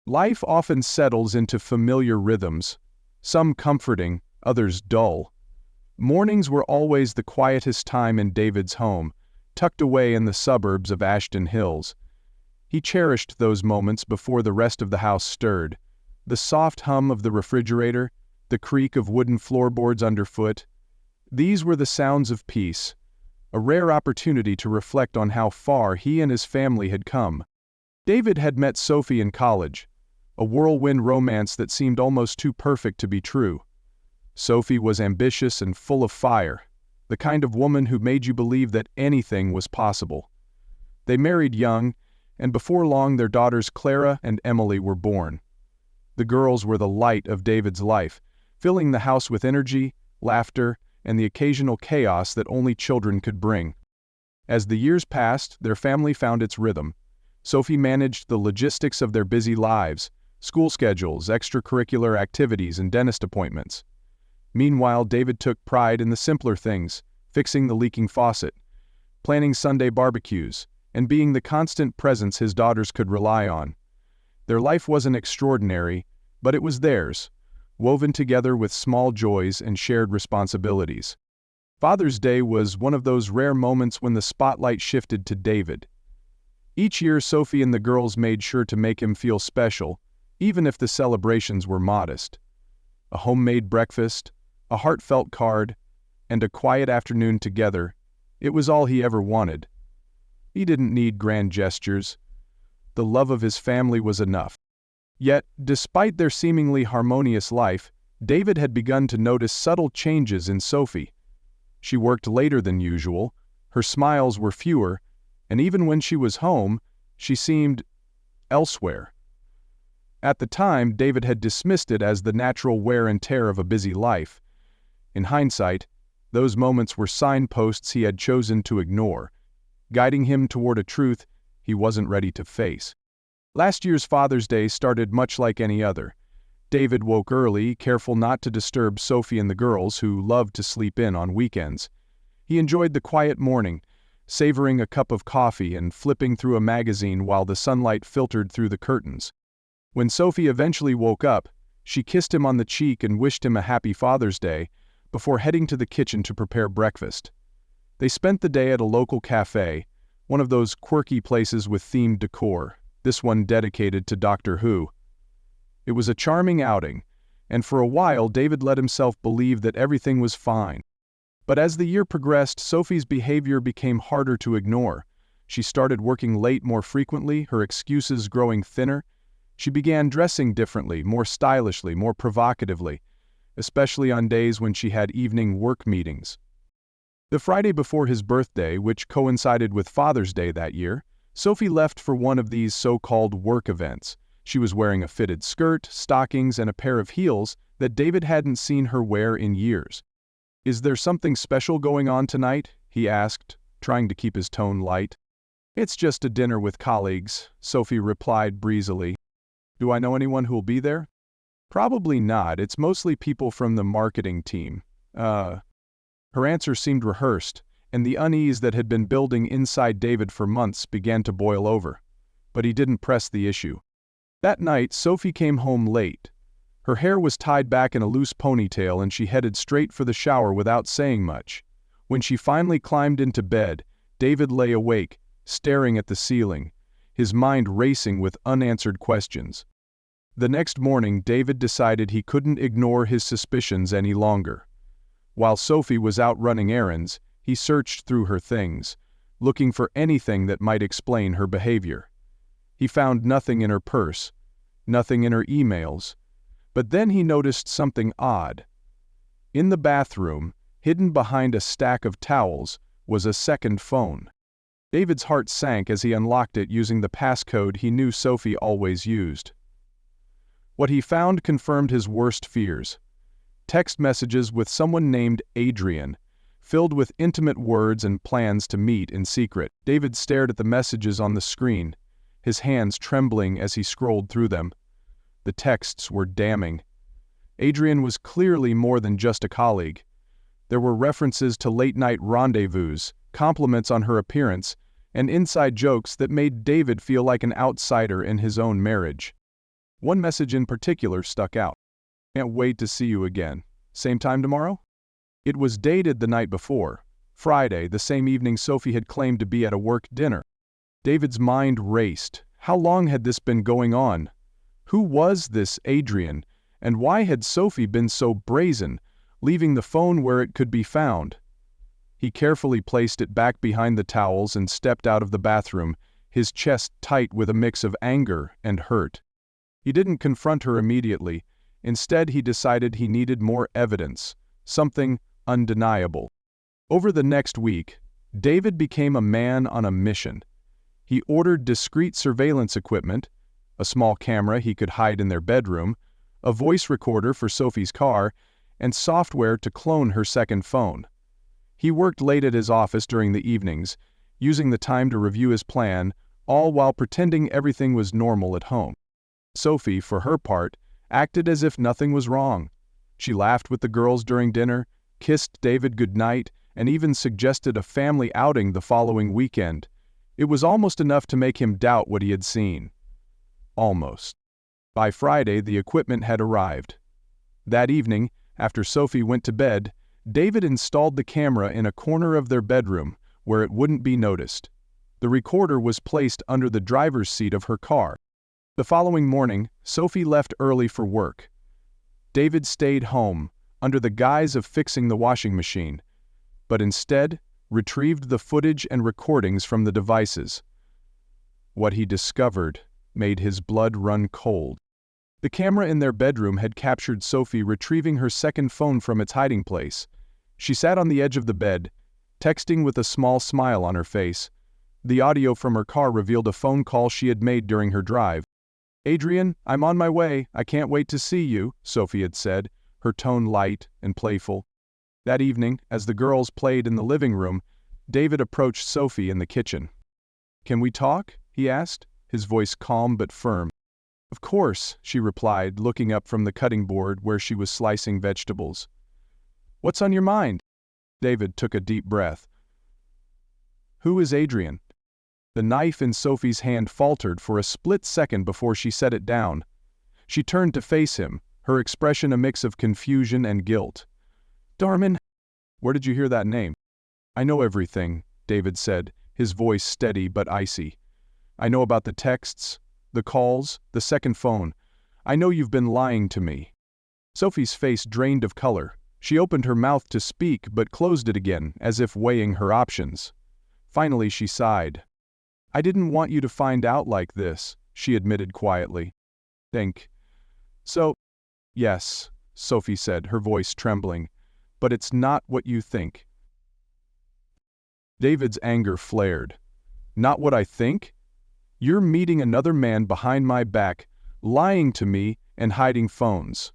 Life often settles into familiar rhythms, some comforting, others dull. Mornings were always the quietest time in David's home, tucked away in the suburbs of Ashton Hills. He cherished those moments before the rest of the house stirred. The soft hum of the refrigerator, the creak of wooden floorboards underfoot. These were the sounds of peace, a rare opportunity to reflect on how far he and his family had come. David had met Sophie in college, a whirlwind romance that seemed almost too perfect to be true. Sophie was ambitious and full of fire, the kind of woman who made you believe that anything was possible. They married young, and before long their daughters Clara and Emily were born. The girls were the light of David's life, filling the house with energy, laughter, and the occasional chaos that only children could bring. As the years passed, their family found its rhythm. Sophie managed the logistics of their busy lives, school schedules, extracurricular activities, and dentist appointments. Meanwhile, David took pride in the simpler things, fixing the leaking faucet, planning Sunday barbecues, and being the constant presence his daughters could rely on. Their life wasn't extraordinary, but it was theirs, woven together with small joys and shared responsibilities. Father's Day was one of those rare moments when the spotlight shifted to David. Each year, Sophie and the girls made sure to make him feel special, even if the celebrations were modest. A homemade breakfast, a heartfelt card, and a quiet afternoon together, it was all he ever wanted. He didn't need grand gestures. The love of his family was enough. Yet, despite their seemingly harmonious life, David had begun to notice subtle changes in Sophie. She worked later than usual, her smiles were fewer, and even when she was home, she seemed elsewhere. At the time, David had dismissed it as the natural wear and tear of a busy life. In hindsight, those moments were signposts he had chosen to ignore, guiding him toward a truth he wasn't ready to face. Last year's Father's Day started much like any other. David woke early, careful not to disturb Sophie and the girls, who loved to sleep in on weekends. He enjoyed the quiet morning, savoring a cup of coffee and flipping through a magazine while the sunlight filtered through the curtains. When Sophie eventually woke up, she kissed him on the cheek and wished him a happy Father's Day, before heading to the kitchen to prepare breakfast. They spent the day at a local cafe, one of those quirky places with themed decor, this one dedicated to Doctor Who. It was a charming outing, and for a while David let himself believe that everything was fine. But as the year progressed, Sophie's behavior became harder to ignore. She started working late more frequently, her excuses growing thinner. She began dressing differently, more stylishly, more provocatively, especially on days when she had evening work meetings. The Friday before his birthday, which coincided with Father's Day that year, Sophie left for one of these so-called work events. She was wearing a fitted skirt, stockings, and a pair of heels that David hadn't seen her wear in years. "Is there something special going on tonight?" he asked, trying to keep his tone light. "It's just a dinner with colleagues," Sophie replied breezily. "Do I know anyone who'll be there?" "Probably not. It's mostly people from the marketing team." Her answer seemed rehearsed, and the unease that had been building inside David for months began to boil over. But he didn't press the issue. That night, Sophie came home late. Her hair was tied back in a loose ponytail and she headed straight for the shower without saying much. When she finally climbed into bed, David lay awake, staring at the ceiling, his mind racing with unanswered questions. The next morning, David decided he couldn't ignore his suspicions any longer. While Sophie was out running errands, he searched through her things, looking for anything that might explain her behavior. He found nothing in her purse, nothing in her emails, but then he noticed something odd. In the bathroom, hidden behind a stack of towels, was a second phone. David's heart sank as he unlocked it using the passcode he knew Sophie always used. What he found confirmed his worst fears. Text messages with someone named Adrian, filled with intimate words and plans to meet in secret. David stared at the messages on the screen, his hands trembling as he scrolled through them. The texts were damning. Adrian was clearly more than just a colleague. There were references to late-night rendezvous, compliments on her appearance, and inside jokes that made David feel like an outsider in his own marriage. One message in particular stuck out. "Can't wait to see you again. Same time tomorrow?" It was dated the night before, Friday, the same evening Sophie had claimed to be at a work dinner. David's mind raced. How long had this been going on? Who was this Adrian, and why had Sophie been so brazen, leaving the phone where it could be found? He carefully placed it back behind the towels and stepped out of the bathroom, his chest tight with a mix of anger and hurt. He didn't confront her immediately. Instead, he decided he needed more evidence, something undeniable. Over the next week, David became a man on a mission. He ordered discreet surveillance equipment, a small camera he could hide in their bedroom, a voice recorder for Sophie's car, and software to clone her second phone. He worked late at his office during the evenings, using the time to review his plan, all while pretending everything was normal at home. Sophie, for her part, acted as if nothing was wrong. She laughed with the girls during dinner, kissed David goodnight, and even suggested a family outing the following weekend. It was almost enough to make him doubt what he had seen. Almost. By Friday, the equipment had arrived. That evening, after Sophie went to bed, David installed the camera in a corner of their bedroom where it wouldn't be noticed. The recorder was placed under the driver's seat of her car. The following morning, Sophie left early for work. David stayed home, under the guise of fixing the washing machine, but instead retrieved the footage and recordings from the devices. What he discovered made his blood run cold. The camera in their bedroom had captured Sophie retrieving her second phone from its hiding place. She sat on the edge of the bed, texting with a small smile on her face. The audio from her car revealed a phone call she had made during her drive. "Adrian, I'm on my way. I can't wait to see you," Sophie had said, her tone light and playful. That evening, as the girls played in the living room, David approached Sophie in the kitchen. "Can we talk?" he asked, his voice calm but firm. "Of course," she replied, looking up from the cutting board where she was slicing vegetables. "What's on your mind?" David took a deep breath. "Who is Adrian?" The knife in Sophie's hand faltered for a split second before she set it down. She turned to face him, her expression a mix of confusion and guilt. "Darman, where did you hear that name?" "I know everything," David said, his voice steady but icy. "I know about the texts, the calls, the second phone. I know you've been lying to me." Sophie's face drained of color. She opened her mouth to speak but closed it again, as if weighing her options. Finally she sighed. "I didn't want you to find out like this," she admitted quietly. So, yes, Sophie said, her voice trembling, "but it's not what you think." David's anger flared. "Not what I think? You're meeting another man behind my back, lying to me and hiding phones.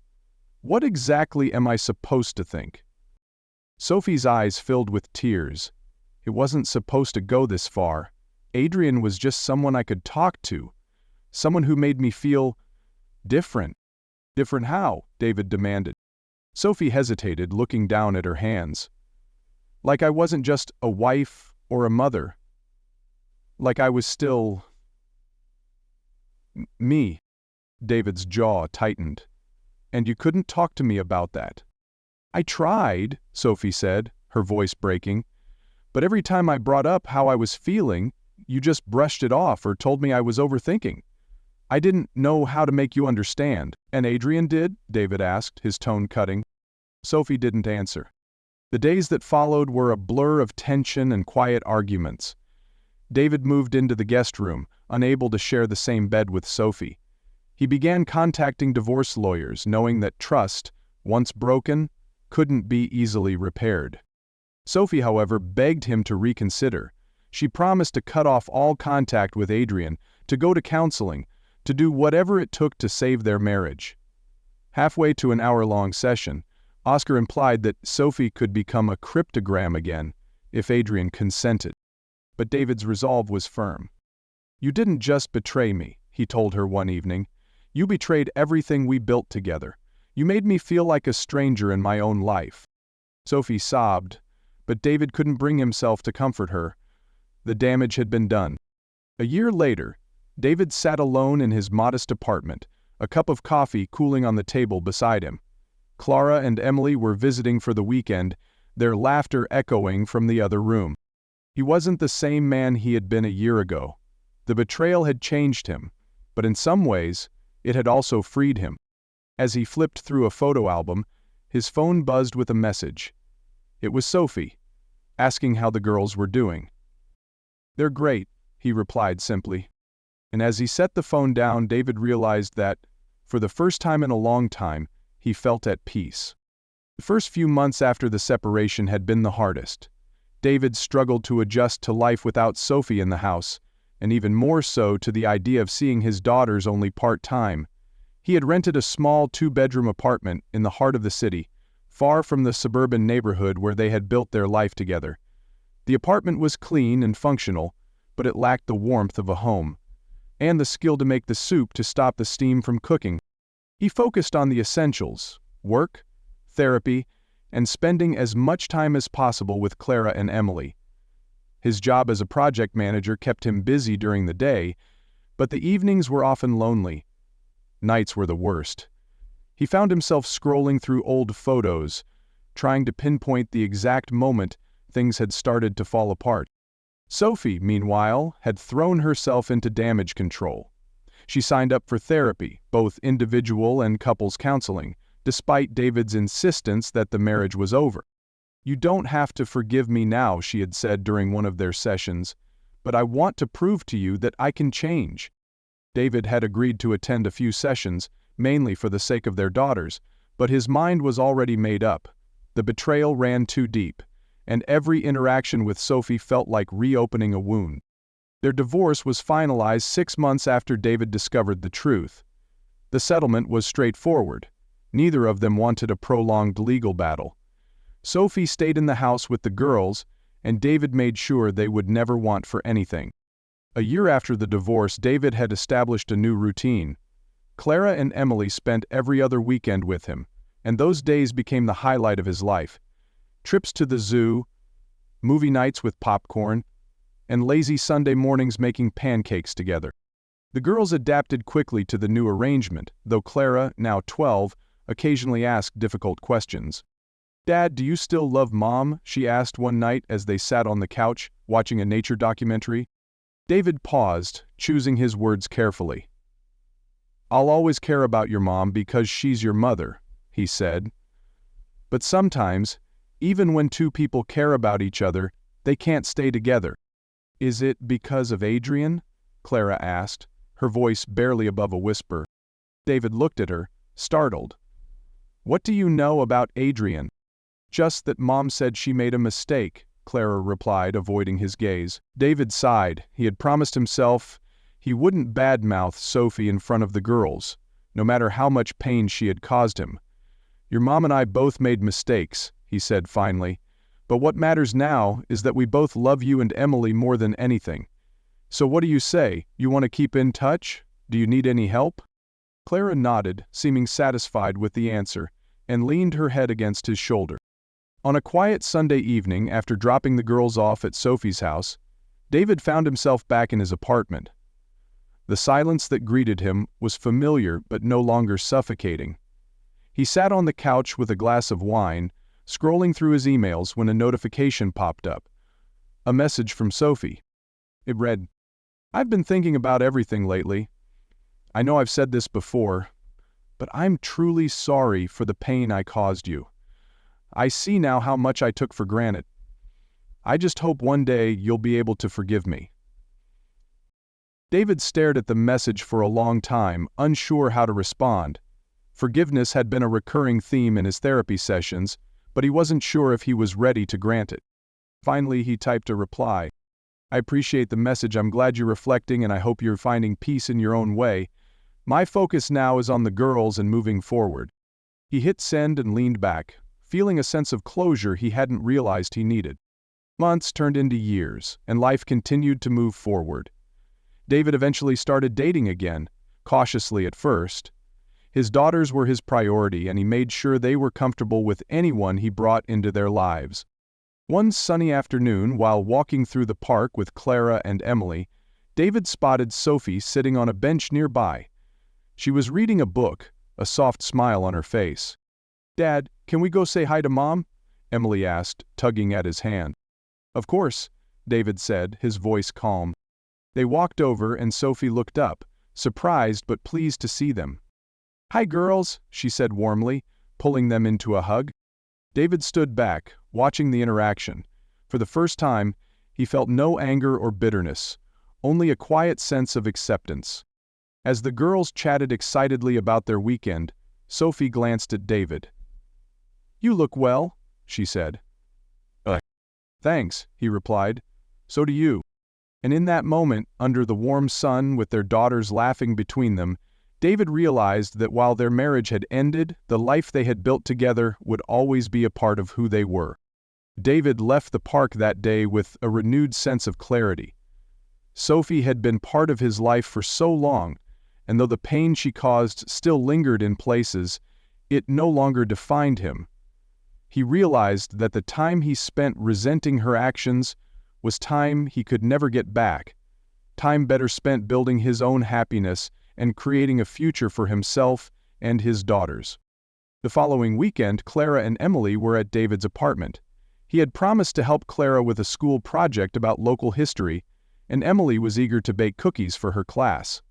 What exactly am I supposed to think?" Sophie's eyes filled with tears. It wasn't supposed to go this far. Adrian was just someone I could talk to. Someone who made me feel different. "Different how?" David demanded. Sophie hesitated, looking down at her hands. "Like I wasn't just a wife or a mother. Like I was still me." David's jaw tightened. "And you couldn't talk to me about that." "I tried," Sophie said, her voice breaking. "But every time I brought up how I was feeling, you just brushed it off or told me I was overthinking. I didn't know how to make you understand." "And Adrian did?" David asked, his tone cutting. Sophie didn't answer. The days that followed were a blur of tension and quiet arguments. David moved into the guest room, unable to share the same bed with Sophie. He began contacting divorce lawyers, knowing that trust, once broken, couldn't be easily repaired. Sophie, however, begged him to reconsider. She promised to cut off all contact with Adrian, to go to counseling, to do whatever it took to save their marriage. Halfway to an hour-long session, Oscar implied that Sophie could become a cryptogram again if Adrian consented. But David's resolve was firm. "You didn't just betray me," he told her one evening. "You betrayed everything we built together. You made me feel like a stranger in my own life." Sophie sobbed, but David couldn't bring himself to comfort her. The damage had been done. A year later, David sat alone in his modest apartment, a cup of coffee cooling on the table beside him. Clara and Emily were visiting for the weekend, their laughter echoing from the other room. He wasn't the same man he had been a year ago. The betrayal had changed him, but in some ways, it had also freed him. As he flipped through a photo album, his phone buzzed with a message. It was Sophie, asking how the girls were doing. "They're great," he replied simply. And as he set the phone down, David realized that, for the first time in a long time, he felt at peace. The first few months after the separation had been the hardest. David struggled to adjust to life without Sophie in the house, and even more so to the idea of seeing his daughters only part-time. He had rented a small 2-bedroom apartment in the heart of the city, far from the suburban neighborhood where they had built their life together. The apartment was clean and functional, but it lacked the warmth of a home, and the skill to make the soup to stop the steam from cooking. He focused on the essentials: work, therapy, and spending as much time as possible with Clara and Emily. His job as a project manager kept him busy during the day, but the evenings were often lonely. Nights were the worst. He found himself scrolling through old photos, trying to pinpoint the exact moment things had started to fall apart. Sophie, meanwhile, had thrown herself into damage control. She signed up for therapy, both individual and couples counseling, despite David's insistence that the marriage was over. "You don't have to forgive me now," she had said during one of their sessions, "but I want to prove to you that I can change." David had agreed to attend a few sessions, mainly for the sake of their daughters, but his mind was already made up. The betrayal ran too deep, and every interaction with Sophie felt like reopening a wound. Their divorce was finalized 6 months after David discovered the truth. The settlement was straightforward. Neither of them wanted a prolonged legal battle. Sophie stayed in the house with the girls, and David made sure they would never want for anything. A year after the divorce, David had established a new routine. Clara and Emily spent every other weekend with him, and those days became the highlight of his life. Trips to the zoo, movie nights with popcorn, and lazy Sunday mornings making pancakes together. The girls adapted quickly to the new arrangement, though Clara, now 12, occasionally asked difficult questions. "Dad, do you still love Mom?" she asked one night as they sat on the couch, watching a nature documentary. David paused, choosing his words carefully. "I'll always care about your mom because she's your mother," he said. "But sometimes, even when two people care about each other, they can't stay together." "Is it because of Adrian?" Clara asked, her voice barely above a whisper. David looked at her, startled. "What do you know about Adrian?" "Just that Mom said she made a mistake," Clara replied, avoiding his gaze. David sighed. He had promised himself he wouldn't badmouth Sophie in front of the girls, no matter how much pain she had caused him. "Your mom and I both made mistakes," he said finally, "but what matters now is that we both love you and Emily more than anything. So what do you say? You want to keep in touch? Do you need any help?" Clara nodded, seeming satisfied with the answer, and leaned her head against his shoulder. On a quiet Sunday evening, after dropping the girls off at Sophie's house, David found himself back in his apartment. The silence that greeted him was familiar but no longer suffocating. He sat on the couch with a glass of wine, scrolling through his emails when a notification popped up. A message from Sophie. It read, "I've been thinking about everything lately. I know I've said this before, but I'm truly sorry for the pain I caused you. I see now how much I took for granted. I just hope one day you'll be able to forgive me." David stared at the message for a long time, unsure how to respond. Forgiveness had been a recurring theme in his therapy sessions, but he wasn't sure if he was ready to grant it. Finally, he typed a reply. "I appreciate the message. I'm glad you're reflecting, and I hope you're finding peace in your own way. My focus now is on the girls and moving forward." He hit send and leaned back, feeling a sense of closure he hadn't realized he needed. Months turned into years, and life continued to move forward. David eventually started dating again, cautiously at first. His daughters were his priority, and he made sure they were comfortable with anyone he brought into their lives. One sunny afternoon, while walking through the park with Clara and Emily, David spotted Sophie sitting on a bench nearby. She was reading a book, a soft smile on her face. "Dad, can we go say hi to Mom?" Emily asked, tugging at his hand. "Of course," David said, his voice calm. They walked over and Sophie looked up, surprised but pleased to see them. "Hi, girls," she said warmly, pulling them into a hug. David stood back, watching the interaction. For the first time, he felt no anger or bitterness, only a quiet sense of acceptance. As the girls chatted excitedly about their weekend, Sophie glanced at David. "You look well," she said. "Thanks," he replied. "So do you." And in that moment, under the warm sun with their daughters laughing between them, David realized that while their marriage had ended, the life they had built together would always be a part of who they were. David left the park that day with a renewed sense of clarity. Sophie had been part of his life for so long, and though the pain she caused still lingered in places, it no longer defined him. He realized that the time he spent resenting her actions was time he could never get back, time better spent building his own happiness and creating a future for himself and his daughters. The following weekend, Clara and Emily were at David's apartment. He had promised to help Clara with a school project about local history, and Emily was eager to bake cookies for her class.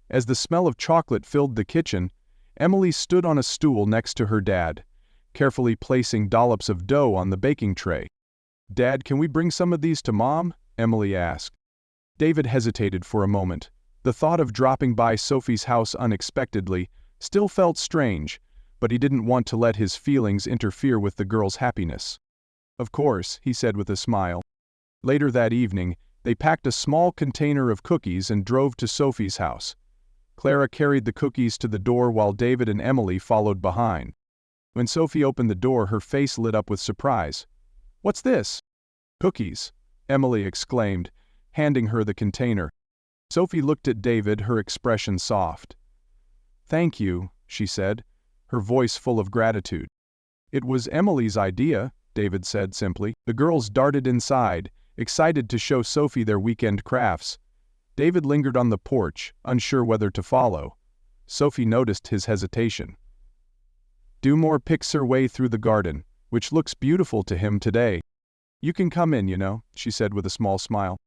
As the smell of chocolate filled the kitchen, Emily stood on a stool next to her dad, carefully placing dollops of dough on the baking tray. "Dad, can we bring some of these to Mom?" Emily asked. David hesitated for a moment. The thought of dropping by Sophie's house unexpectedly still felt strange, but he didn't want to let his feelings interfere with the girls' happiness. "Of course," he said with a smile. Later that evening, they packed a small container of cookies and drove to Sophie's house. Clara carried the cookies to the door while David and Emily followed behind. When Sophie opened the door, her face lit up with surprise. "What's this?" "Cookies," Emily exclaimed, handing her the container. Sophie looked at David, her expression soft. "Thank you," she said, her voice full of gratitude. "It was Emily's idea," David said simply. The girls darted inside, excited to show Sophie their weekend crafts. David lingered on the porch, unsure whether to follow. Sophie noticed his hesitation. Dumore picks her way through the garden, which looks beautiful to him today. "You can come in, you know," she said with a small smile.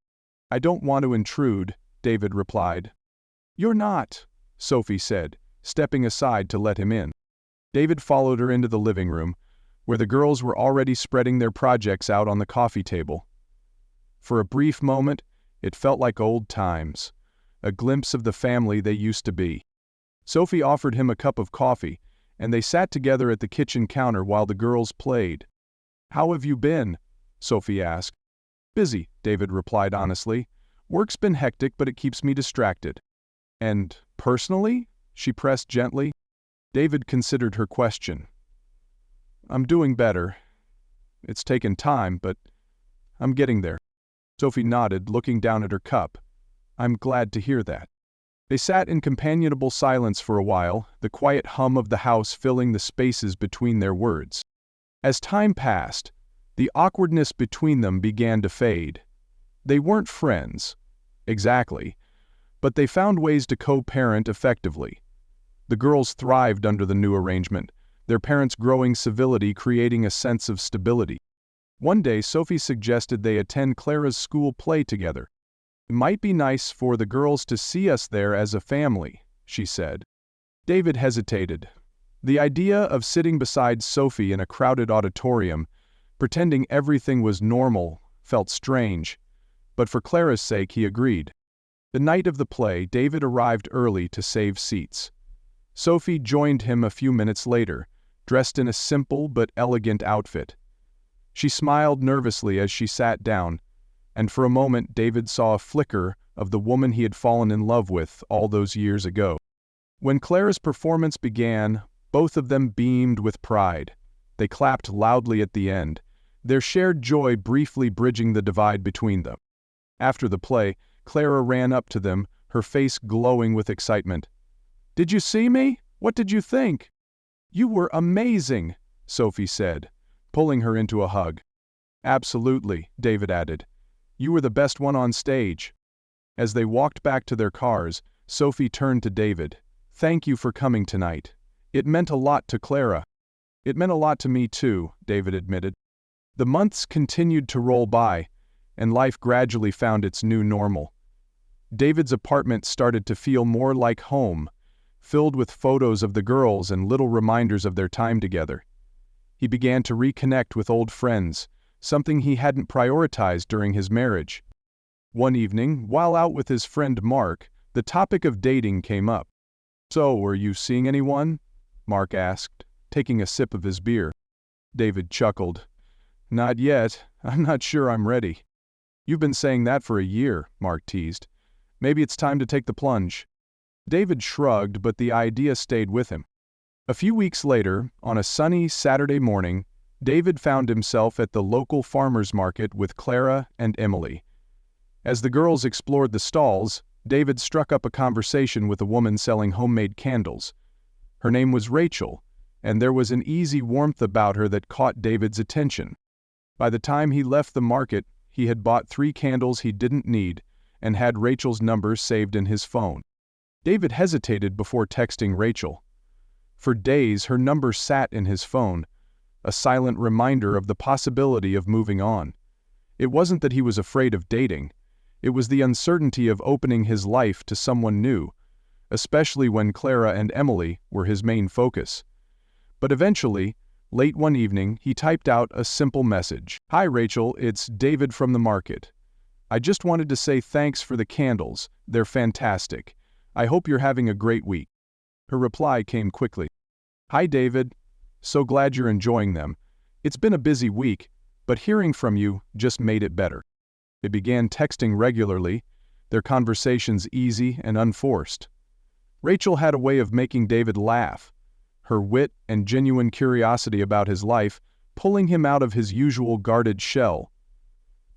"I don't want to intrude," David replied. "You're not," Sophie said, stepping aside to let him in. David followed her into the living room, where the girls were already spreading their projects out on the coffee table. For a brief moment, it felt like old times, a glimpse of the family they used to be. Sophie offered him a cup of coffee, and they sat together at the kitchen counter while the girls played. "How have you been?" Sophie asked. "Busy," David replied honestly. "Work's been hectic, but it keeps me distracted." "And personally?" she pressed gently. David considered her question. "I'm doing better. It's taken time, but I'm getting there." Sophie nodded, looking down at her cup. "I'm glad to hear that." They sat in companionable silence for a while, the quiet hum of the house filling the spaces between their words. As time passed, the awkwardness between them began to fade. They weren't friends, exactly, but they found ways to co-parent effectively. The girls thrived under the new arrangement, their parents' growing civility creating a sense of stability. One day, Sophie suggested they attend Clara's school play together. "It might be nice for the girls to see us there as a family," she said. David hesitated. The idea of sitting beside Sophie in a crowded auditorium, pretending everything was normal, felt strange, but for Clara's sake he agreed. The night of the play, David arrived early to save seats. Sophie joined him a few minutes later, dressed in a simple but elegant outfit. She smiled nervously as she sat down, and for a moment David saw a flicker of the woman he had fallen in love with all those years ago. When Clara's performance began, both of them beamed with pride. They clapped loudly at the end, their shared joy briefly bridging the divide between them. After the play, Clara ran up to them, her face glowing with excitement. "Did you see me? What did you think?" "You were amazing," Sophie said, pulling her into a hug. "Absolutely," David added. "You were the best one on stage." As they walked back to their cars, Sophie turned to David. Thank you for coming tonight. It meant a lot to Clara. It meant a lot to me too, David admitted. The months continued to roll by, and life gradually found its new normal. David's apartment started to feel more like home, filled with photos of the girls and little reminders of their time together. He began to reconnect with old friends, something he hadn't prioritized during his marriage. One evening, while out with his friend Mark, the topic of dating came up. "So, are you seeing anyone?" Mark asked, taking a sip of his beer. David chuckled. "Not yet. I'm not sure I'm ready." "You've been saying that for a year," Mark teased. "Maybe it's time to take the plunge." David shrugged, but the idea stayed with him. A few weeks later, on a sunny Saturday morning, David found himself at the local farmers market with Clara and Emily. As the girls explored the stalls, David struck up a conversation with a woman selling homemade candles. Her name was Rachel, and there was an easy warmth about her that caught David's attention. By the time he left the market, he had bought 3 candles he didn't need and had Rachel's number saved in his phone. David hesitated before texting Rachel. For days, her number sat in his phone, a silent reminder of the possibility of moving on. It wasn't that he was afraid of dating. It was the uncertainty of opening his life to someone new, especially when Clara and Emily were his main focus. But eventually, late one evening, he typed out a simple message. "Hi Rachel, it's David from the market. I just wanted to say thanks for the candles. They're fantastic. I hope you're having a great week." Her reply came quickly. "Hi David. So glad you're enjoying them. It's been a busy week, but hearing from you just made it better." They began texting regularly, their conversations easy and unforced. Rachel had a way of making David laugh, her wit and genuine curiosity about his life pulling him out of his usual guarded shell.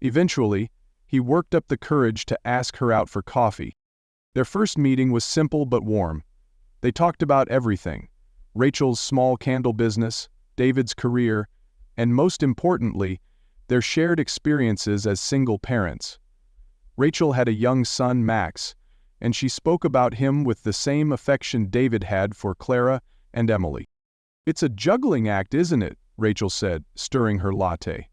Eventually, he worked up the courage to ask her out for coffee. Their first meeting was simple but warm. They talked about everything: Rachel's small candle business, David's career, and most importantly, their shared experiences as single parents. Rachel had a young son, Max, and she spoke about him with the same affection David had for Clara and Emily. "It's a juggling act, isn't it?" Rachel said, stirring her latte.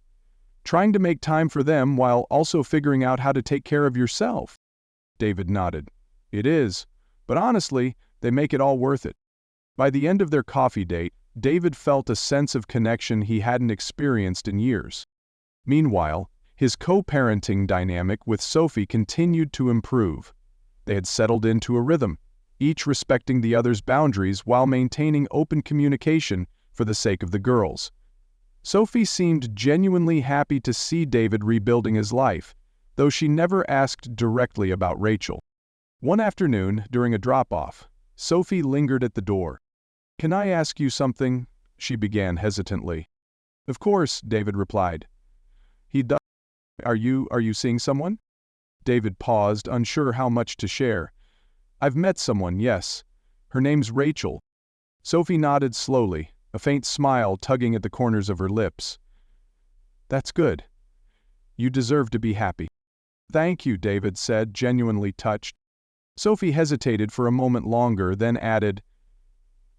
"Trying to make time for them while also figuring out how to take care of yourself." David nodded. "It is, but honestly, they make it all worth it." By the end of their coffee date, David felt a sense of connection he hadn't experienced in years. Meanwhile, his co-parenting dynamic with Sophie continued to improve. They had settled into a rhythm, each respecting the other's boundaries while maintaining open communication for the sake of the girls. Sophie seemed genuinely happy to see David rebuilding his life, though she never asked directly about Rachel. One afternoon, during a drop-off, Sophie lingered at the door. "Can I ask you something?" she began hesitantly. "Of course," David replied. "He does. Are you seeing someone?" David paused, unsure how much to share. "I've met someone, yes. Her name's Rachel." Sophie nodded slowly, a faint smile tugging at the corners of her lips. "That's good. You deserve to be happy." "Thank you," David said, genuinely touched. Sophie hesitated for a moment longer, then added,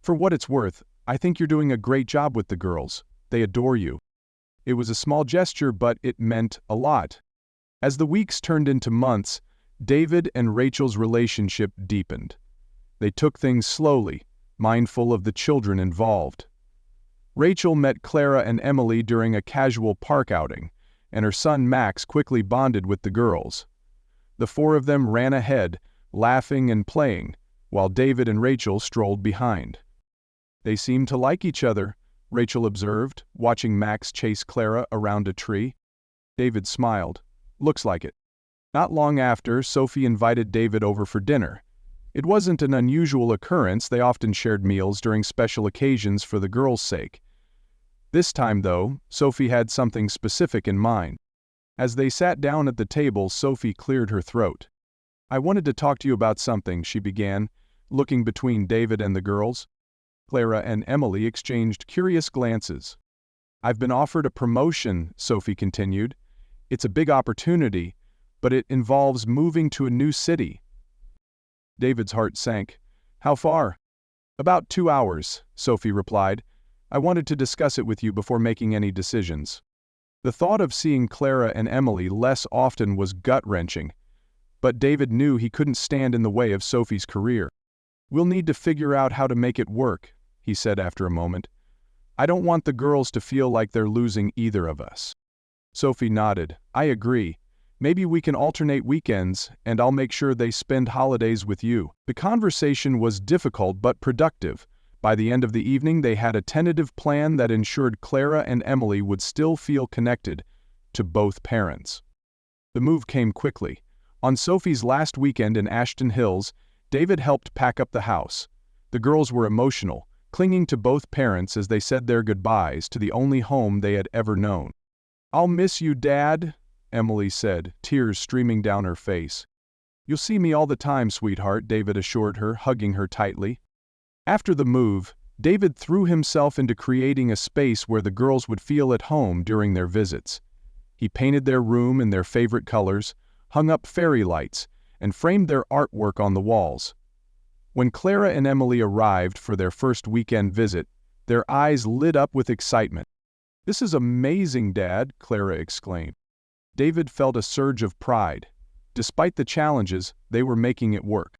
"For what it's worth, I think you're doing a great job with the girls. They adore you." It was a small gesture, but it meant a lot. As the weeks turned into months, David and Rachel's relationship deepened. They took things slowly, mindful of the children involved. Rachel met Clara and Emily during a casual park outing, and her son Max quickly bonded with the girls. The 4 of them ran ahead, laughing and playing, while David and Rachel strolled behind. "They seem to like each other," Rachel observed, watching Max chase Clara around a tree. David smiled. "Looks like it." Not long after, Sophie invited David over for dinner. It wasn't an unusual occurrence. They often shared meals during special occasions for the girls' sake. This time, though, Sophie had something specific in mind. As they sat down at the table, Sophie cleared her throat. "I wanted to talk to you about something," she began, looking between David and the girls. Clara and Emily exchanged curious glances. "I've been offered a promotion," Sophie continued. "It's a big opportunity, but it involves moving to a new city." David's heart sank. "How far?" "About 2 hours," Sophie replied. "I wanted to discuss it with you before making any decisions." The thought of seeing Clara and Emily less often was gut-wrenching, but David knew he couldn't stand in the way of Sophie's career. "We'll need to figure out how to make it work," he said after a moment. "I don't want the girls to feel like they're losing either of us." Sophie nodded. "I agree. Maybe we can alternate weekends, and I'll make sure they spend holidays with you." The conversation was difficult but productive. By the end of the evening, they had a tentative plan that ensured Clara and Emily would still feel connected to both parents. The move came quickly. On Sophie's last weekend in Ashton Hills, David helped pack up the house. The girls were emotional, clinging to both parents as they said their goodbyes to the only home they had ever known. "I'll miss you, Dad," Emily said, tears streaming down her face. "You'll see me all the time, sweetheart," David assured her, hugging her tightly. After the move, David threw himself into creating a space where the girls would feel at home during their visits. He painted their room in their favorite colors, hung up fairy lights, and framed their artwork on the walls. When Clara and Emily arrived for their first weekend visit, their eyes lit up with excitement. "This is amazing, Dad," Clara exclaimed. David felt a surge of pride. Despite the challenges, they were making it work.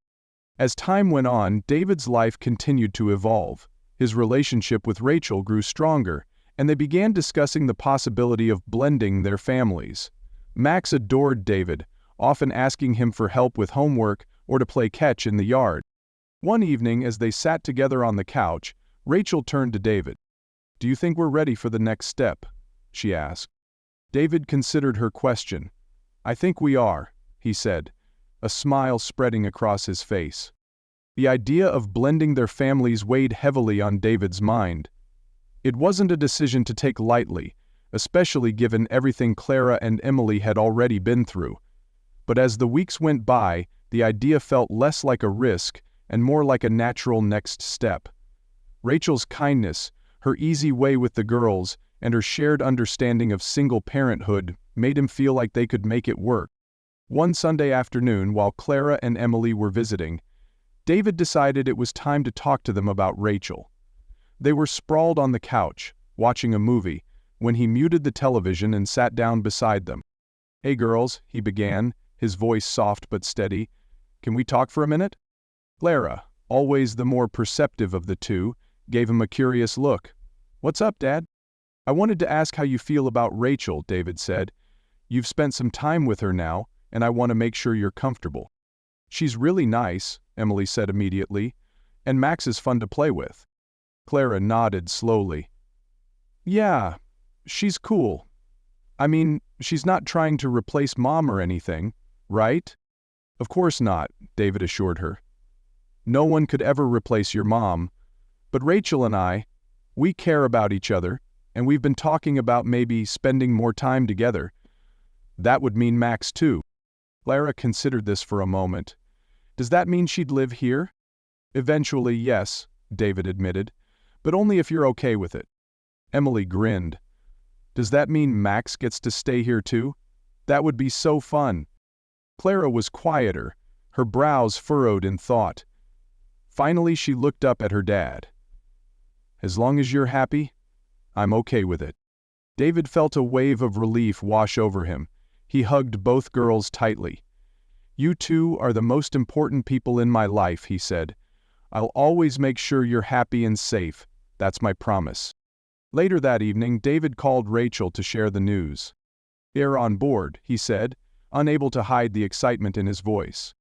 As time went on, David's life continued to evolve. His relationship with Rachel grew stronger, and they began discussing the possibility of blending their families. Max adored David, often asking him for help with homework or to play catch in the yard. One evening, as they sat together on the couch, Rachel turned to David. "Do you think we're ready for the next step?" she asked. David considered her question. "I think we are," he said, a smile spreading across his face. The idea of blending their families weighed heavily on David's mind. It wasn't a decision to take lightly, especially given everything Clara and Emily had already been through. But as the weeks went by, the idea felt less like a risk and more like a natural next step. Rachel's kindness, her easy way with the girls, and her shared understanding of single parenthood made him feel like they could make it work. One Sunday afternoon, while Clara and Emily were visiting, David decided it was time to talk to them about Rachel. They were sprawled on the couch, watching a movie, when he muted the television and sat down beside them. "Hey girls," he began, his voice soft but steady. "Can we talk for a minute?" Clara, always the more perceptive of the two, gave him a curious look. "What's up, Dad?" "I wanted to ask how you feel about Rachel," David said. "You've spent some time with her now, and I want to make sure you're comfortable." "She's really nice," Emily said immediately, "and Max is fun to play with." Clara nodded slowly. "Yeah, she's cool. I mean, she's not trying to replace Mom or anything, right?" "Of course not," David assured her. "No one could ever replace your mom. But Rachel and I, we care about each other, and we've been talking about maybe spending more time together. That would mean Max too." Clara considered this for a moment. "Does that mean she'd live here?" "Eventually, yes," David admitted, "but only if you're okay with it." Emily grinned. "Does that mean Max gets to stay here too? That would be so fun." Clara was quieter, her brows furrowed in thought. Finally, she looked up at her dad. "As long as you're happy, I'm okay with it." David felt a wave of relief wash over him. He hugged both girls tightly. "You two are the most important people in my life," he said. "I'll always make sure you're happy and safe. That's my promise." Later that evening, David called Rachel to share the news. "They're on board," he said, unable to hide the excitement in his voice.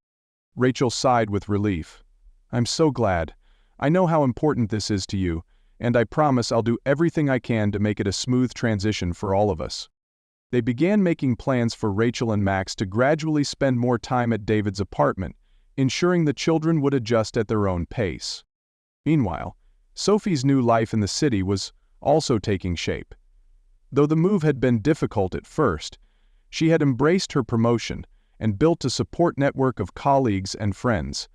Rachel sighed with relief. "I'm so glad. I know how important this is to you, and I promise I'll do everything I can to make it a smooth transition for all of us." They began making plans for Rachel and Max to gradually spend more time at David's apartment, ensuring the children would adjust at their own pace. Meanwhile, Sophie's new life in the city was also taking shape. Though the move had been difficult at first, she had embraced her promotion and built a support network of colleagues and friends.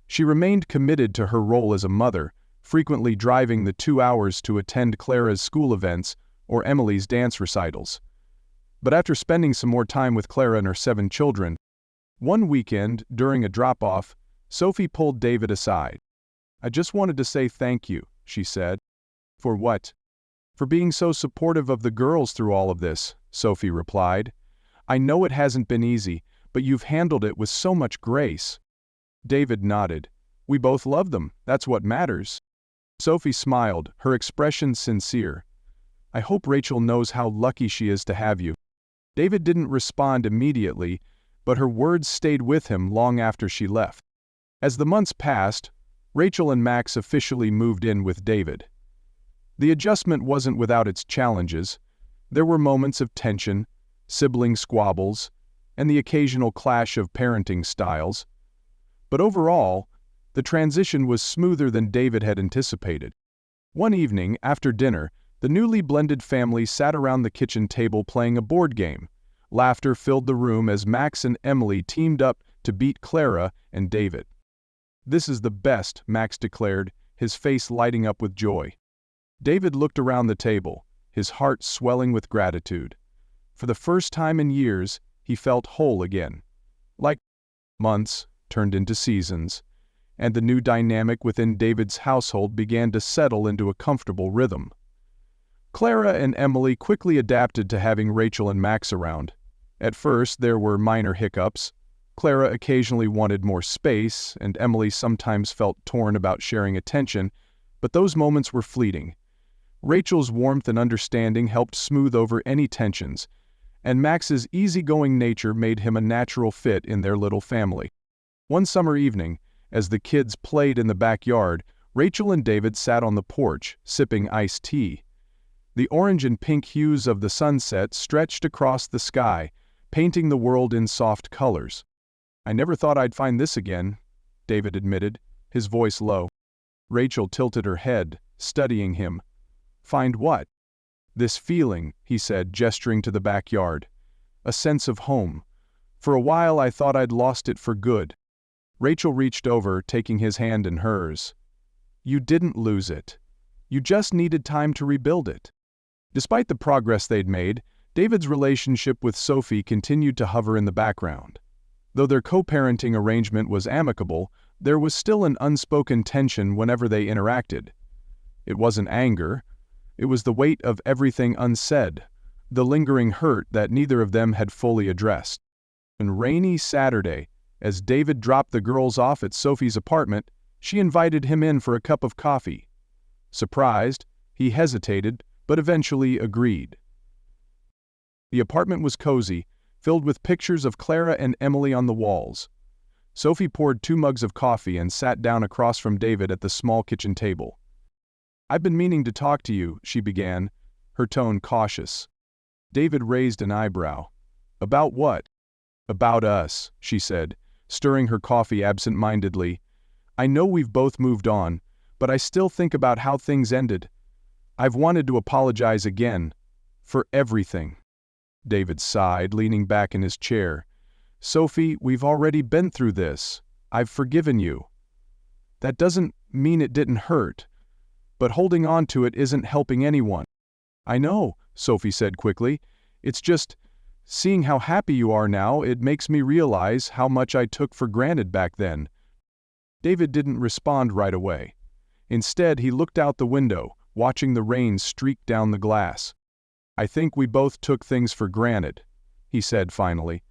She remained committed to her role as a mother, frequently driving the 2 hours to attend Clara's school events or Emily's dance recitals. But after spending some more time with Clara and her 7 children, one weekend, during a drop-off, Sophie pulled David aside. "I just wanted to say thank you," she said. "For what?" "For being so supportive of the girls through all of this," Sophie replied. "I know it hasn't been easy, but you've handled it with so much grace." David nodded. "We both love them, that's what matters." Sophie smiled, her expression sincere. "I hope Rachel knows how lucky she is to have you." David didn't respond immediately, but her words stayed with him long after she left. As the months passed, Rachel and Max officially moved in with David. The adjustment wasn't without its challenges. There were moments of tension, sibling squabbles, and the occasional clash of parenting styles. But overall, the transition was smoother than David had anticipated. One evening, after dinner, the newly blended family sat around the kitchen table playing a board game. Laughter filled the room as Max and Emily teamed up to beat Clara and David. "This is the best," Max declared, his face lighting up with joy. David looked around the table, his heart swelling with gratitude. For the first time in years, he felt whole again. Like months turned into seasons, and the new dynamic within David's household began to settle into a comfortable rhythm. Clara and Emily quickly adapted to having Rachel and Max around. At first, there were minor hiccups. Clara occasionally wanted more space, and Emily sometimes felt torn about sharing attention, but those moments were fleeting. Rachel's warmth and understanding helped smooth over any tensions, and Max's easygoing nature made him a natural fit in their little family. One summer evening, as the kids played in the backyard, Rachel and David sat on the porch, sipping iced tea. The orange and pink hues of the sunset stretched across the sky, painting the world in soft colors. "I never thought I'd find this again," David admitted, his voice low. Rachel tilted her head, studying him. "Find what?" "This feeling," he said, gesturing to the backyard. "A sense of home. For a while I thought I'd lost it for good." Rachel reached over, taking his hand in hers. "You didn't lose it. You just needed time to rebuild it." Despite the progress they'd made, David's relationship with Sophie continued to hover in the background. Though their co-parenting arrangement was amicable, there was still an unspoken tension whenever they interacted. It wasn't anger. It was the weight of everything unsaid, the lingering hurt that neither of them had fully addressed. On rainy Saturday, as David dropped the girls off at Sophie's apartment, she invited him in for a cup of coffee. Surprised, he hesitated, but eventually agreed. The apartment was cozy, filled with pictures of Clara and Emily on the walls. Sophie poured 2 mugs of coffee and sat down across from David at the small kitchen table. "I've been meaning to talk to you," she began, her tone cautious. David raised an eyebrow. "About what?" "About us," she said, stirring her coffee absent-mindedly. "I know we've both moved on, but I still think about how things ended. I've wanted to apologize again. For everything." David sighed, leaning back in his chair. "Sophie, we've already been through this. I've forgiven you. That doesn't mean it didn't hurt, but holding on to it isn't helping anyone." "I know," Sophie said quickly. "It's just, seeing how happy you are now, it makes me realize how much I took for granted back then." David didn't respond right away. Instead, he looked out the window, watching the rain streak down the glass. "I think we both took things for granted," he said finally.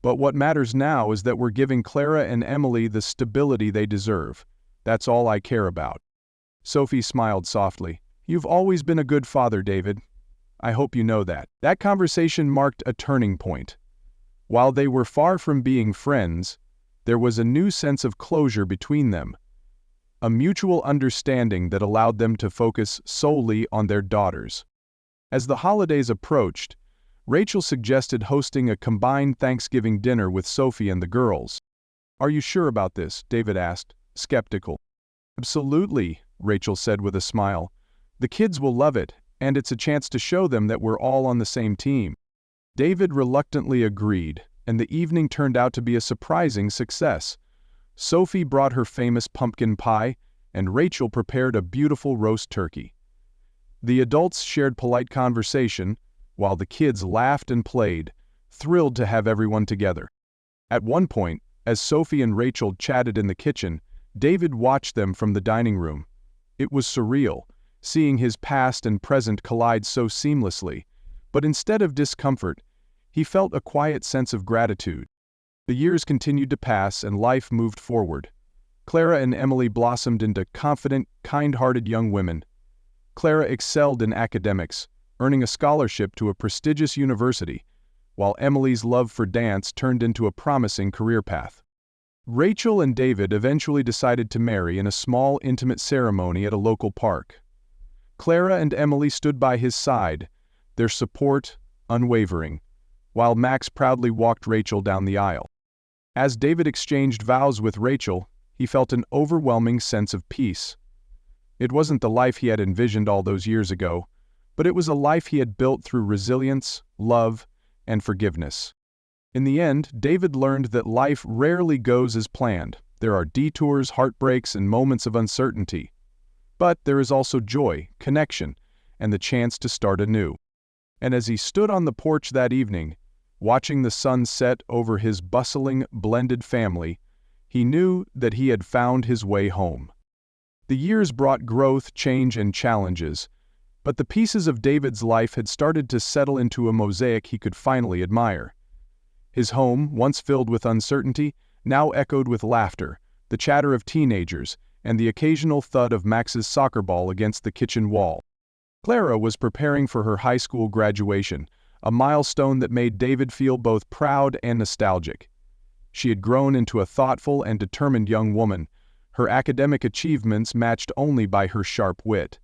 "But what matters now is that we're giving Clara and Emily the stability they deserve. That's all I care about." Sophie smiled softly. "You've always been a good father, David. I hope you know that." That conversation marked a turning point. While they were far from being friends, there was a new sense of closure between them. A mutual understanding that allowed them to focus solely on their daughters. As the holidays approached, Rachel suggested hosting a combined Thanksgiving dinner with Sophie and the girls. "Are you sure about this?" David asked, skeptical. "Absolutely," Rachel said with a smile. "The kids will love it, and it's a chance to show them that we're all on the same team." David reluctantly agreed, and the evening turned out to be a surprising success. Sophie brought her famous pumpkin pie, and Rachel prepared a beautiful roast turkey. The adults shared polite conversation, while the kids laughed and played, thrilled to have everyone together. At one point, as Sophie and Rachel chatted in the kitchen, David watched them from the dining room. It was surreal, seeing his past and present collide so seamlessly, but instead of discomfort, he felt a quiet sense of gratitude. The years continued to pass and life moved forward. Clara and Emily blossomed into confident, kind-hearted young women. Clara excelled in academics, earning a scholarship to a prestigious university, while Emily's love for dance turned into a promising career path. Rachel and David eventually decided to marry in a small, intimate ceremony at a local park. Clara and Emily stood by his side, their support unwavering, while Max proudly walked Rachel down the aisle. As David exchanged vows with Rachel, he felt an overwhelming sense of peace. It wasn't the life he had envisioned all those years ago, but it was a life he had built through resilience, love, and forgiveness. In the end, David learned that life rarely goes as planned. There are detours, heartbreaks, and moments of uncertainty. But there is also joy, connection, and the chance to start anew. And as he stood on the porch that evening, watching the sun set over his bustling, blended family, he knew that he had found his way home. The years brought growth, change, and challenges, but the pieces of David's life had started to settle into a mosaic he could finally admire. His home, once filled with uncertainty, now echoed with laughter, the chatter of teenagers, and the occasional thud of Max's soccer ball against the kitchen wall. Clara was preparing for her high school graduation, a milestone that made David feel both proud and nostalgic. She had grown into a thoughtful and determined young woman, her academic achievements matched only by her sharp wit.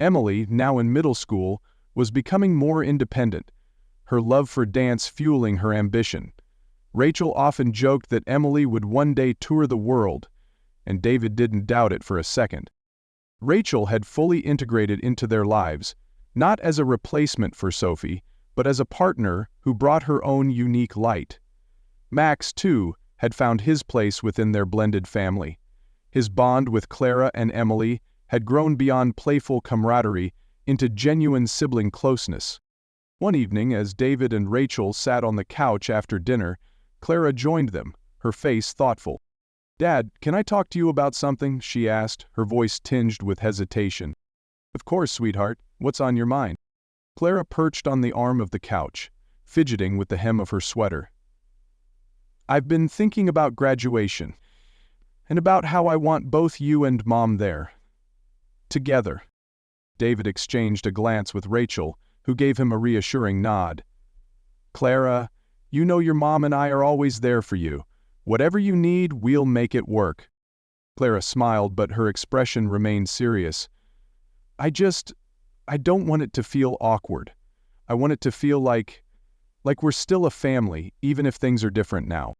Emily, now in middle school, was becoming more independent, her love for dance fueling her ambition. Rachel often joked that Emily would one day tour the world, and David didn't doubt it for a second. Rachel had fully integrated into their lives, not as a replacement for Sophie, but as a partner who brought her own unique light. Max, too, had found his place within their blended family. His bond with Clara and Emily had grown beyond playful camaraderie into genuine sibling closeness. One evening, as David and Rachel sat on the couch after dinner, Clara joined them, her face thoughtful. "Dad, can I talk to you about something?" she asked, her voice tinged with hesitation. "Of course, sweetheart. What's on your mind?" Clara perched on the arm of the couch, fidgeting with the hem of her sweater. "I've been thinking about graduation, and about how I want both you and Mom there. Together." David exchanged a glance with Rachel, who gave him a reassuring nod. "Clara, you know your mom and I are always there for you. Whatever you need, we'll make it work." Clara smiled, but her expression remained serious. I don't want it to feel awkward. I want it to feel like we're still a family, even if things are different now."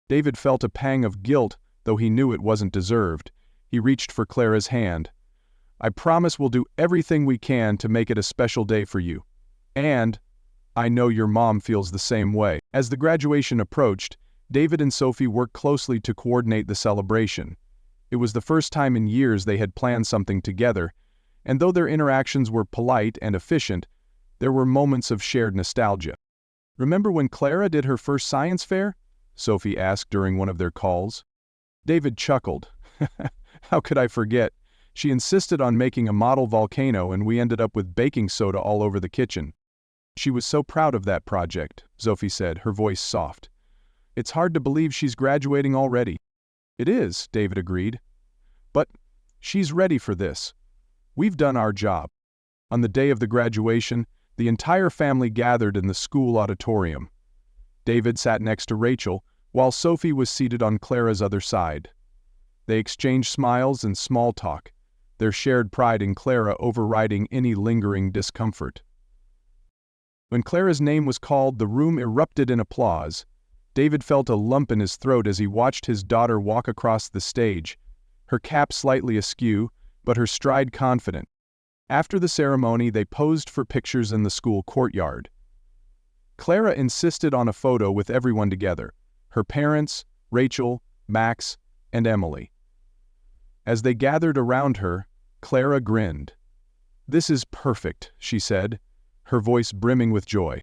David felt a pang of guilt, though he knew it wasn't deserved. He reached for Clara's hand. "I promise we'll do everything we can to make it a special day for you. And I know your mom feels the same way." As the graduation approached, David and Sophie worked closely to coordinate the celebration. It was the first time in years they had planned something together, and though their interactions were polite and efficient, there were moments of shared nostalgia. "Remember when Clara did her first science fair?" Sophie asked during one of their calls. David chuckled. "How could I forget? She insisted on making a model volcano and we ended up with baking soda all over the kitchen." "She was so proud of that project," Sophie said, her voice soft. "It's hard to believe she's graduating already." "It is," David agreed. "But she's ready for this. We've done our job." On the day of the graduation, the entire family gathered in the school auditorium. David sat next to Rachel, while Sophie was seated on Clara's other side. They exchanged smiles and small talk, their shared pride in Clara overriding any lingering discomfort. When Clara's name was called, the room erupted in applause. David felt a lump in his throat as he watched his daughter walk across the stage, her cap slightly askew, but her stride confident. After the ceremony, they posed for pictures in the school courtyard. Clara insisted on a photo with everyone together, her parents, Rachel, Max, and Emily. As they gathered around her, Clara grinned. "This is perfect," she said, her voice brimming with joy.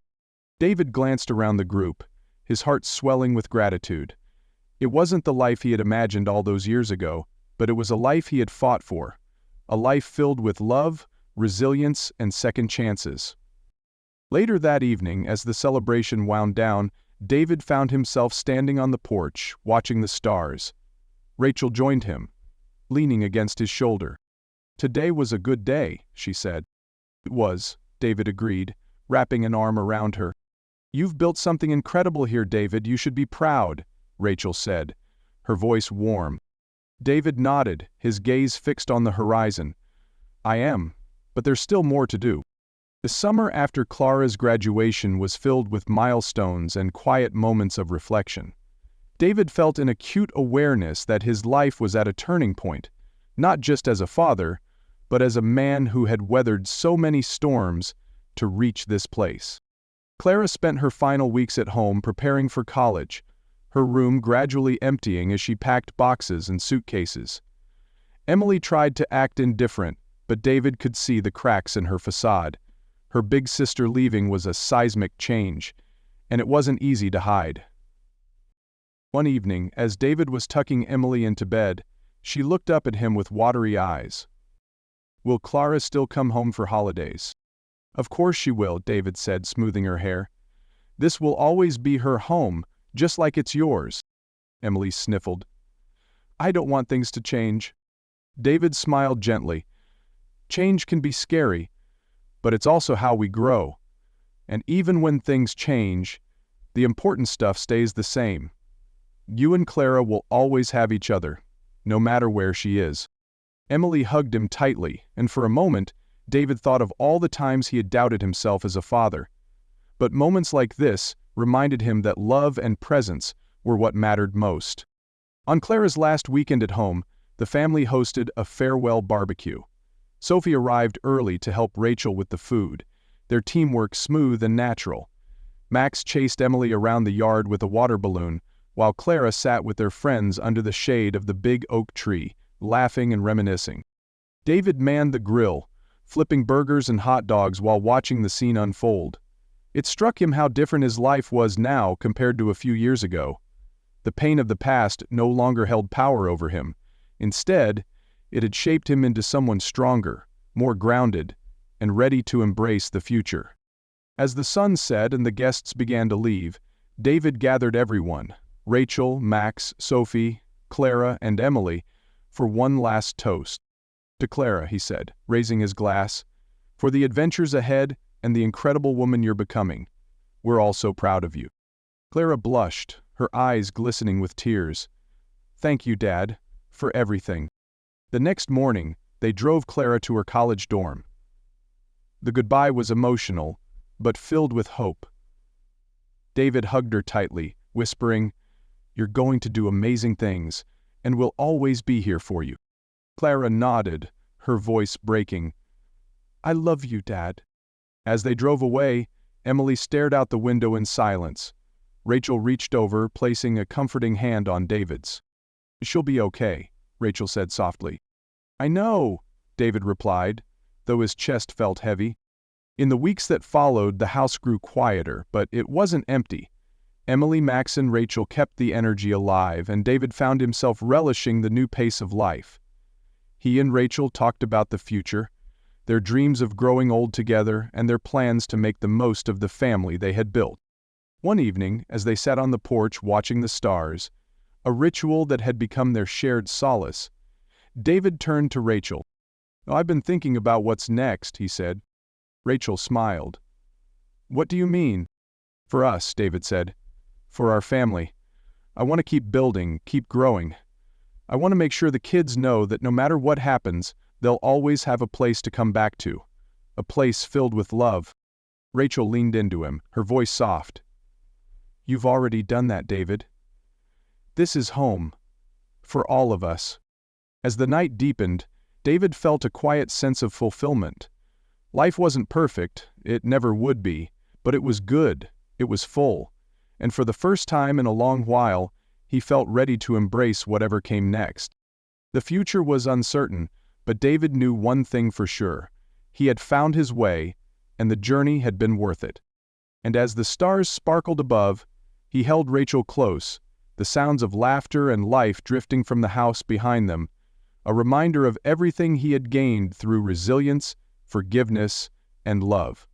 David glanced around the group, his heart swelling with gratitude. It wasn't the life he had imagined all those years ago, but it was a life he had fought for. A life filled with love, resilience, and second chances. Later that evening, as the celebration wound down, David found himself standing on the porch, watching the stars. Rachel joined him, leaning against his shoulder. "Today was a good day," she said. "It was," David agreed, wrapping an arm around her. "You've built something incredible here, David. You should be proud," Rachel said, her voice warm. David nodded, his gaze fixed on the horizon. "I am, but there's still more to do." The summer after Clara's graduation was filled with milestones and quiet moments of reflection. David felt an acute awareness that his life was at a turning point, not just as a father, but as a man who had weathered so many storms to reach this place. Clara spent her final weeks at home preparing for college, her room gradually emptying as she packed boxes and suitcases. Emily tried to act indifferent, but David could see the cracks in her facade. Her big sister leaving was a seismic change, and it wasn't easy to hide. One evening, as David was tucking Emily into bed, she looked up at him with watery eyes. "Will Clara still come home for holidays?" "Of course she will," David said, smoothing her hair. "This will always be her home, just like it's yours." Emily sniffled. "I don't want things to change." David smiled gently. "Change can be scary, but it's also how we grow. And even when things change, the important stuff stays the same. You and Clara will always have each other, no matter where she is." Emily hugged him tightly, and for a moment, David thought of all the times he had doubted himself as a father. But moments like this reminded him that love and presence were what mattered most. On Clara's last weekend at home, the family hosted a farewell barbecue. Sophie arrived early to help Rachel with the food, their teamwork smooth and natural. Max chased Emily around the yard with a water balloon, while Clara sat with their friends under the shade of the big oak tree, laughing and reminiscing. David manned the grill, flipping burgers and hot dogs while watching the scene unfold. It struck him how different his life was now compared to a few years ago. The pain of the past no longer held power over him. Instead, it had shaped him into someone stronger, more grounded, and ready to embrace the future. As the sun set and the guests began to leave, David gathered everyone, Rachel, Max, Sophie, Clara, and Emily, for one last toast. "To Clara," he said, raising his glass, "for the adventures ahead and the incredible woman you're becoming. We're all so proud of you." Clara blushed, her eyes glistening with tears. "Thank you, Dad, for everything." The next morning, they drove Clara to her college dorm. The goodbye was emotional, but filled with hope. David hugged her tightly, whispering, "You're going to do amazing things, and we'll always be here for you." Clara nodded, her voice breaking. "I love you, Dad." As they drove away, Emily stared out the window in silence. Rachel reached over, placing a comforting hand on David's. "She'll be okay," Rachel said softly. "I know," David replied, though his chest felt heavy. In the weeks that followed, the house grew quieter, but it wasn't empty. Emily, Max, and Rachel kept the energy alive, and David found himself relishing the new pace of life. He and Rachel talked about the future, their dreams of growing old together, and their plans to make the most of the family they had built. One evening, as they sat on the porch watching the stars, a ritual that had become their shared solace, David turned to Rachel. "I've been thinking about what's next," he said. Rachel smiled. "What do you mean?" "For us," David said. "For our family. I want to keep building, keep growing. I want to make sure the kids know that no matter what happens, they'll always have a place to come back to. A place filled with love." Rachel leaned into him, her voice soft. "You've already done that, David. This is home. For all of us." As the night deepened, David felt a quiet sense of fulfillment. Life wasn't perfect, it never would be, but it was good, it was full, and for the first time in a long while, he felt ready to embrace whatever came next. The future was uncertain, but David knew one thing for sure. He had found his way, and the journey had been worth it. And as the stars sparkled above, he held Rachel close, the sounds of laughter and life drifting from the house behind them, a reminder of everything he had gained through resilience, forgiveness, and love.